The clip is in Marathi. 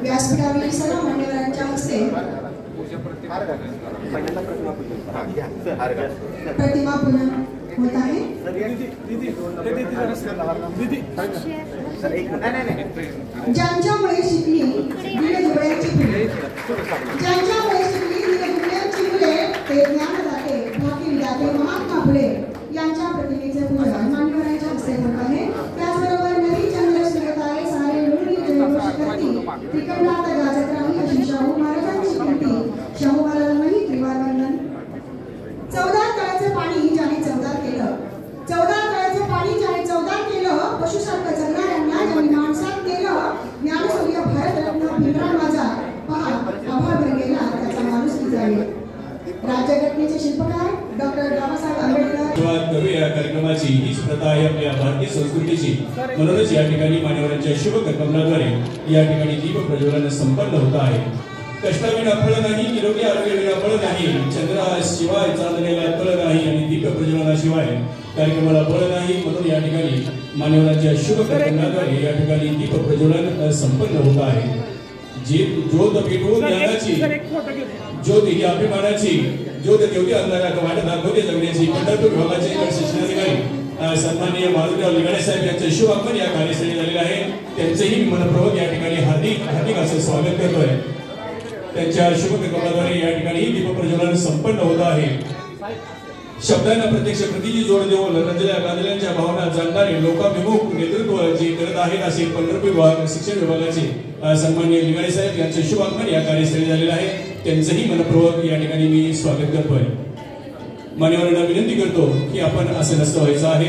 व्यासपीठावरील सर्व मान्यवरांच्या हस्ते प्रतिमा पूजन होत आहे। ज्यांच्यामुळे शिकली दिनदुबळ्यांची फुले, ज्यांच्यामुळे शिकली दिनदुबळ्यांची फुले, ते ज्ञानदाते भाग्यविधाते महात्मा फुले यांच्या प्रतिमेचे पूजन मान्यवरांच्या हस्ते होत आहे। त्याचबरोबर नवी चंद्र सूर्यतारे सारे मिळून जयघोष करती, त्रिकमनाथ गाजत राही अशी शाहू महाराजांची कीर्ती। शाहू महाराजांनाही त्रिवार वंदन। 14 तळ्याचं पाणी ज्याने चवदार केलं, 14 तळ्याचं पाणी ज्याने चवदार केलं, पशुसारखं जगणाऱ्यांना ज्यांनी माणसात केलं, ज्ञानसूर्य भारतरत्न भीमराव माझा पहा आभार गेला त्याचा माणुसकी जाईल। राज्यघटनेचे शिल्पकार डॉक्टर बाबासाहेब आंबेडकर। सुरुवात करूया या कार्यक्रमाची। हीच प्रथा आहे आपल्या भारतीय संस्कृतीची। म्हणूनच या ठिकाणी मान्यवरांच्या शुभ कर्तव्याद्वारे या ठिकाणी दीप प्रज्वलन संपन्न होत आहे। कष्टाविना फळ नाही, निरोगी आरोग्याविना फळ नाही, चंद्राशिवाय चांदण्याला फळ नाही आणि दीप प्रज्वलनाशिवाय कार्यक्रमाला फळ नाही। म्हणून या ठिकाणी मान्यवरांच्या शुभ कर्तव्याद्वारे या ठिकाणी दीप प्रज्वलन संपन्न होत आहे। ज्योत पेटवून ज्ञानाची, ज्योत ही अभिमानाची, ज्योत देवती अंधारात वाट दाखवते जगण्याची। पंढरपूर विभागाचे शिक्षणाधिकारी सन्माननीय मारुतीराव लिगाडे साहेब यांचे शुभ आगमन या कार्यस्थळी झालेले आहे। त्यांचेही मनपूर्वक या ठिकाणी हार्दिक असं स्वागत करतोय। त्यांच्या शुभ कर्तव्याद्वारे या ठिकाणी दीप प्रज्वलन संपन्न होत आहे। शब्दांना प्रत्यक्ष कृतीची जोड देऊन गांधींच्या भावना जाणणारे लोकाभिमुख नेतृत्व जे करत आहेत असे पंढरपूर विभाग शिक्षण विभागाचे सन्माननीय लिगाडे साहेब यांचे शुभ आगमन या कार्यस्थळी झालेले आहे। त्यांचेही मनपूर्वक या ठिकाणी मी स्वागत करतोय। मान्यवरांना विनंती करतो की आपण असं नसतं व्हायचं आहे।